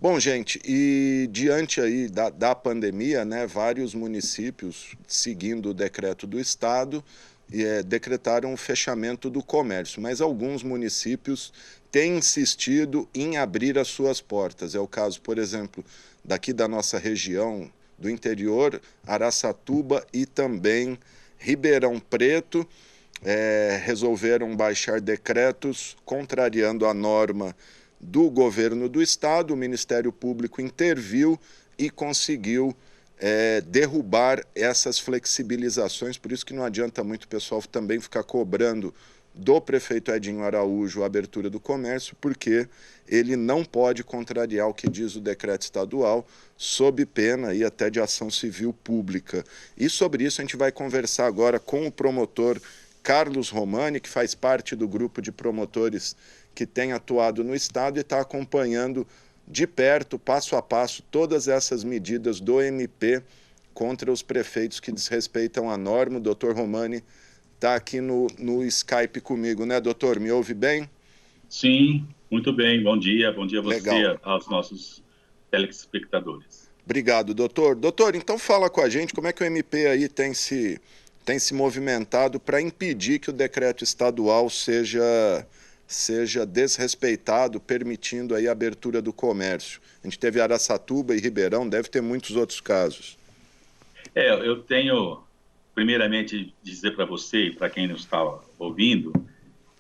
Bom, gente, e diante aí da pandemia, né, vários municípios, seguindo o decreto do Estado, decretaram o fechamento do comércio, mas alguns municípios têm insistido em abrir as suas portas. É o caso, por exemplo, daqui da nossa região, do interior, Araçatuba e também Ribeirão Preto, resolveram baixar decretos contrariando a norma do governo do estado. O Ministério Público interviu e conseguiu derrubar essas flexibilizações. Por isso que não adianta muito o pessoal também ficar cobrando do prefeito Edinho Araújo a abertura do comércio, porque ele não pode contrariar o que diz o decreto estadual, sob pena aí até de ação civil pública. E sobre isso a gente vai conversar agora com o promotor Carlos Romani, que faz parte do grupo de promotores que tem atuado no estado e está acompanhando de perto, passo a passo, todas essas medidas do MP contra os prefeitos que desrespeitam a norma. O doutor Romani está aqui no Skype comigo, né, doutor? Me ouve bem? Sim, muito bem. Bom dia a Legal. você, aos nossos telespectadores. Obrigado, doutor. Doutor, então fala com a gente como é que o MP aí tem se movimentado para impedir que o decreto estadual seja desrespeitado, permitindo aí a abertura do comércio. A gente teve Araçatuba e Ribeirão, deve ter muitos outros casos. Eu tenho, primeiramente, dizer para você e para quem nos está ouvindo,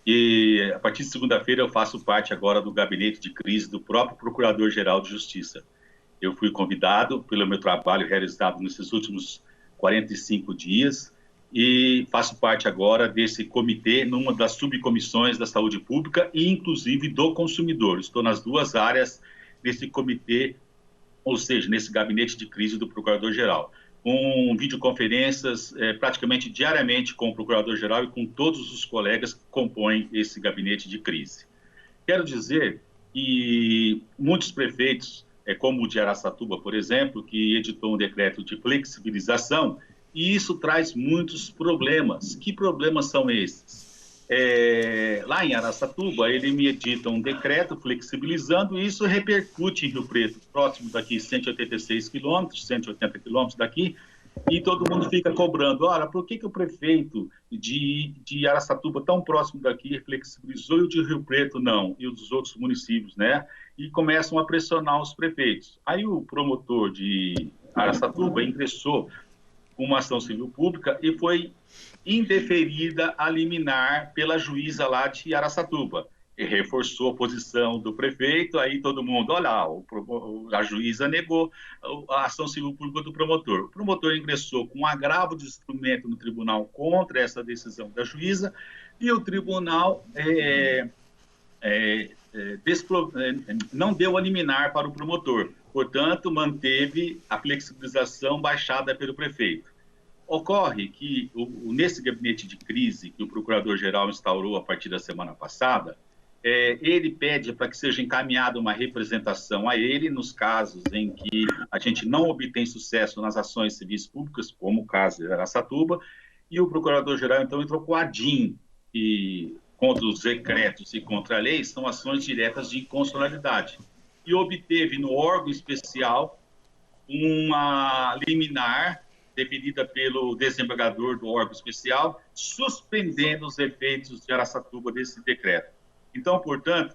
que a partir de segunda-feira eu faço parte agora do gabinete de crise do próprio Procurador-Geral de Justiça. Eu fui convidado pelo meu trabalho realizado nesses últimos 45 dias e faço parte agora desse comitê, numa das subcomissões da saúde pública e, inclusive, do consumidor. Estou nas duas áreas desse comitê, ou seja, nesse gabinete de crise do Procurador-Geral, com videoconferências praticamente diariamente com o Procurador-Geral e com todos os colegas que compõem esse gabinete de crise. Quero dizer que muitos prefeitos, como o de Araçatuba, por exemplo, que editou um decreto de flexibilização, e isso traz muitos problemas. Que problemas são esses? Lá em Araçatuba, ele me edita um decreto flexibilizando, e isso repercute em Rio Preto, próximo daqui, 186 quilômetros, 180 quilômetros daqui, e todo mundo fica cobrando, olha, por que o prefeito de Araçatuba, tão próximo daqui, flexibilizou e o de Rio Preto não, e os dos outros municípios, né? E começam a pressionar os prefeitos. Aí o promotor de Araçatuba ingressou com uma ação civil pública e foi indeferida a liminar pela juíza lá de Araçatuba. E reforçou a posição do prefeito, aí todo mundo, olha, a juíza negou a ação civil pública do promotor. O promotor ingressou com um agravo de instrumento no tribunal contra essa decisão da juíza e o tribunal não deu a liminar para o promotor. Portanto, manteve a flexibilização baixada pelo prefeito. Ocorre que, nesse gabinete de crise que o Procurador-Geral instaurou a partir da semana passada, ele pede para que seja encaminhada uma representação a ele nos casos em que a gente não obtém sucesso nas ações civis públicas, como o caso de Araçatuba, e o Procurador-Geral, então, entrou com a DIN, que contra os decretos e contra a lei são ações diretas de inconstitucionalidade. E obteve no órgão especial uma liminar definida pelo desembargador do órgão especial, suspendendo os efeitos de Araçatuba desse decreto. Então, portanto,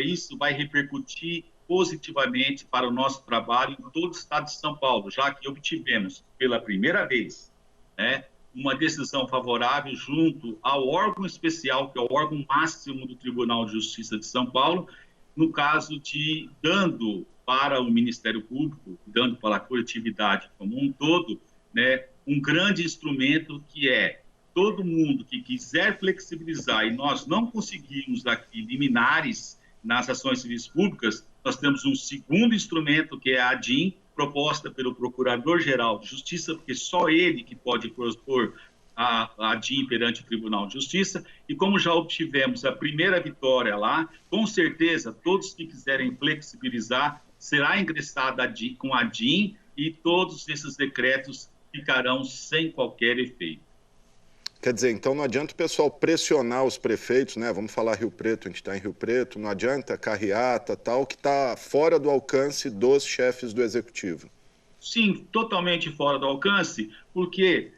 isso vai repercutir positivamente para o nosso trabalho em todo o estado de São Paulo, já que obtivemos pela primeira vez, né, uma decisão favorável junto ao órgão especial, que é o órgão máximo do Tribunal de Justiça de São Paulo, no caso de dando para o Ministério Público, dando para a coletividade como um todo, né, um grande instrumento que é todo mundo que quiser flexibilizar, e nós não conseguimos aqui liminares nas ações civis públicas, nós temos um segundo instrumento, que é a ADIM, proposta pelo Procurador-Geral de Justiça, porque só ele que pode propor a ADIM perante o Tribunal de Justiça, e como já obtivemos a primeira vitória lá, com certeza, todos que quiserem flexibilizar, será ingressada com a ADIM e todos esses decretos ficarão sem qualquer efeito. Quer dizer, então não adianta o pessoal pressionar os prefeitos, né? Vamos falar Rio Preto, a gente está em Rio Preto, não adianta carreata, tal, que está fora do alcance dos chefes do executivo. Sim, totalmente fora do alcance, porque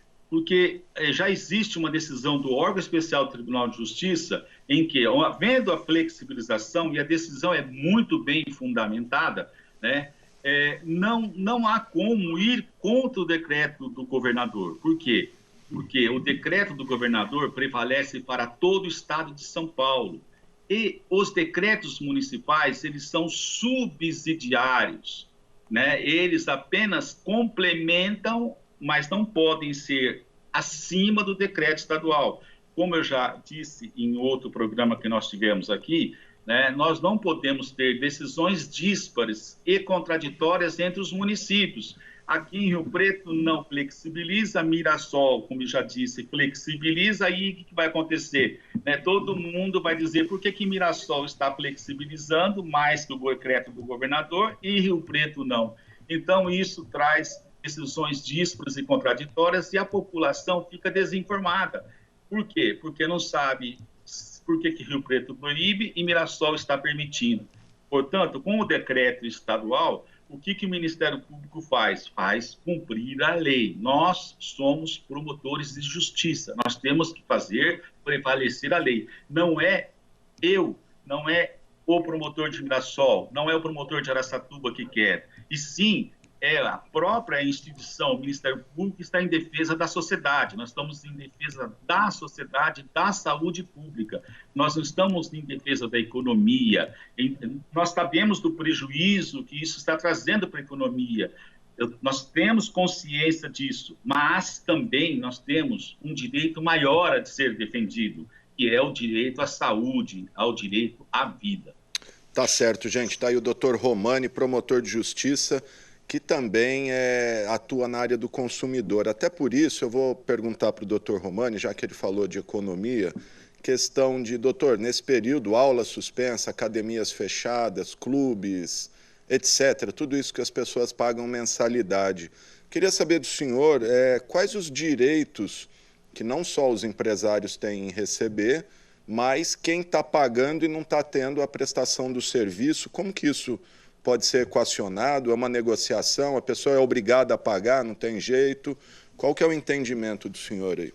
já existe uma decisão do órgão especial do Tribunal de Justiça em que, havendo a flexibilização, e a decisão é muito bem fundamentada, né, não há como ir contra o decreto do governador. Por quê? Porque o decreto do governador prevalece para todo o estado de São Paulo. E os decretos municipais, eles são subsidiários, né? Eles apenas complementam, mas não podem ser acima do decreto estadual. Como eu já disse em outro programa que nós tivemos aqui, né, nós não podemos ter decisões díspares e contraditórias entre os municípios. Aqui em Rio Preto não flexibiliza, Mirassol, como eu já disse, flexibiliza, aí o que vai acontecer? Né, todo mundo vai dizer por que Mirassol está flexibilizando mais que o decreto do governador e Rio Preto não. Então, isso traz decisões díspares e contraditórias e a população fica desinformada. Por quê? Porque não sabe por que Rio Preto proíbe e Mirassol está permitindo. Portanto, com o decreto estadual, o que o Ministério Público faz? Faz cumprir a lei. Nós somos promotores de justiça. Nós temos que fazer prevalecer a lei. Não é eu, não é o promotor de Mirassol, não é o promotor de Araçatuba que quer, e sim é a própria instituição, o Ministério Público, que está em defesa da sociedade. Nós estamos em defesa da sociedade, da saúde pública. Nós não estamos em defesa da economia. Nós sabemos do prejuízo que isso está trazendo para a economia. Nós temos consciência disso, mas também nós temos um direito maior a ser defendido, que é o direito à saúde, ao direito à vida. Tá certo, gente. Tá aí o doutor Romani, promotor de justiça, que também atua na área do consumidor. Até por isso eu vou perguntar para o doutor Romani, já que ele falou de economia, questão de, doutor, nesse período, aula suspensa, academias fechadas, clubes, etc., tudo isso que as pessoas pagam mensalidade. Queria saber do senhor quais os direitos que não só os empresários têm em receber, mas quem está pagando e não está tendo a prestação do serviço, como que isso pode ser equacionado? É uma negociação? A pessoa é obrigada a pagar, não tem jeito? Qual que é o entendimento do senhor aí?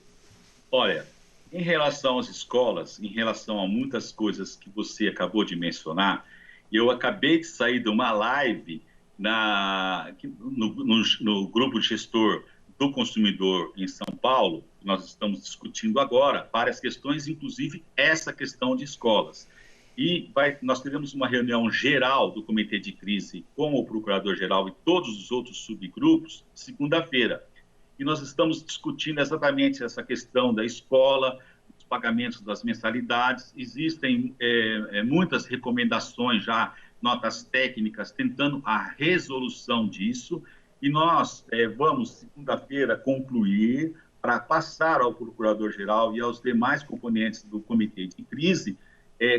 Olha, em relação às escolas, em relação a muitas coisas que você acabou de mencionar, eu acabei de sair de uma live no grupo gestor do consumidor em São Paulo. Nós estamos discutindo agora várias questões, inclusive essa questão de escolas. E nós teremos uma reunião geral do Comitê de Crise com o Procurador-Geral e todos os outros subgrupos, segunda-feira. E nós estamos discutindo exatamente essa questão da escola, dos pagamentos das mensalidades. Existem muitas recomendações já, notas técnicas, tentando a resolução disso. E nós vamos, segunda-feira, concluir para passar ao Procurador-Geral e aos demais componentes do Comitê de Crise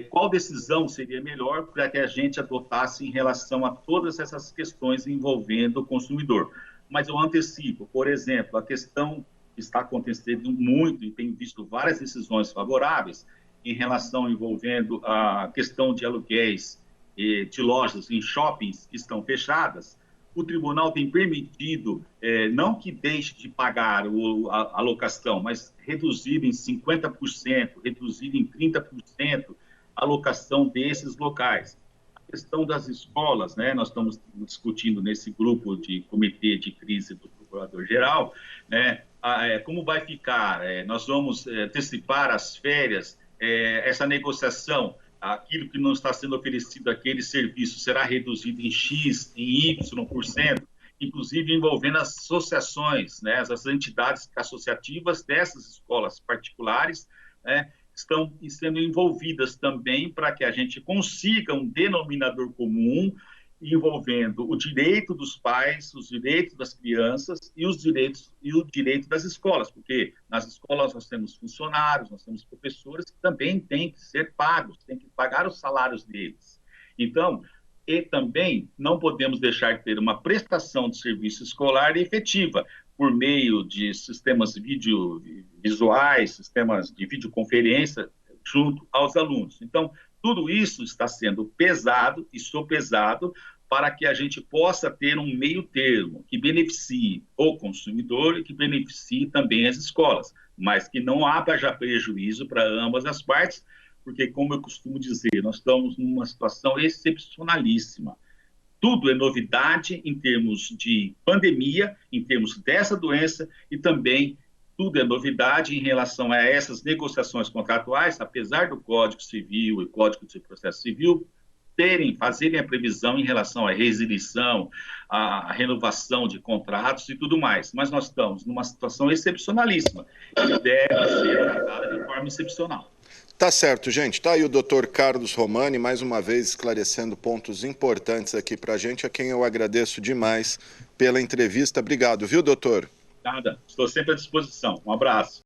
qual decisão seria melhor para que a gente adotasse em relação a todas essas questões envolvendo o consumidor. Mas eu antecipo, por exemplo, a questão que está acontecendo muito e tenho visto várias decisões favoráveis em relação envolvendo a questão de aluguéis de lojas em shoppings que estão fechadas. O tribunal tem permitido, não que deixe de pagar a locação, mas reduzir em 50%, reduzir em 30% a locação desses locais. A questão das escolas, né, nós estamos discutindo nesse grupo de comitê de crise do Procurador-Geral, né, como vai ficar, nós vamos antecipar as férias, essa negociação, aquilo que não está sendo oferecido, aquele serviço, será reduzido em X, em Y%, inclusive envolvendo as associações, né, as entidades associativas dessas escolas particulares, né, estão sendo envolvidas também para que a gente consiga um denominador comum envolvendo o direito dos pais, os direitos das crianças e o direito das escolas, porque nas escolas nós temos funcionários, nós temos professores que também têm que ser pagos, têm que pagar os salários deles. Então, e também não podemos deixar de ter uma prestação de serviço escolar efetiva. por meio de sistemas visuais, sistemas de videoconferência, junto aos alunos. Então, tudo isso está sendo pesado e sopesado para que a gente possa ter um meio termo que beneficie o consumidor e que beneficie também as escolas, mas que não haja prejuízo para ambas as partes, porque, como eu costumo dizer, nós estamos numa situação excepcionalíssima. Tudo é novidade em termos de pandemia, em termos dessa doença, e também tudo é novidade em relação a essas negociações contratuais, apesar do Código Civil e Código de Processo Civil fazerem a previsão em relação à resilição, à renovação de contratos e tudo mais. Mas nós estamos numa situação excepcionalíssima, que deve ser tratada de forma excepcional. Tá certo, gente. Está aí o doutor Carlos Romani, mais uma vez esclarecendo pontos importantes aqui para a gente, a quem eu agradeço demais pela entrevista. Obrigado, viu, doutor? Nada, estou sempre à disposição. Um abraço.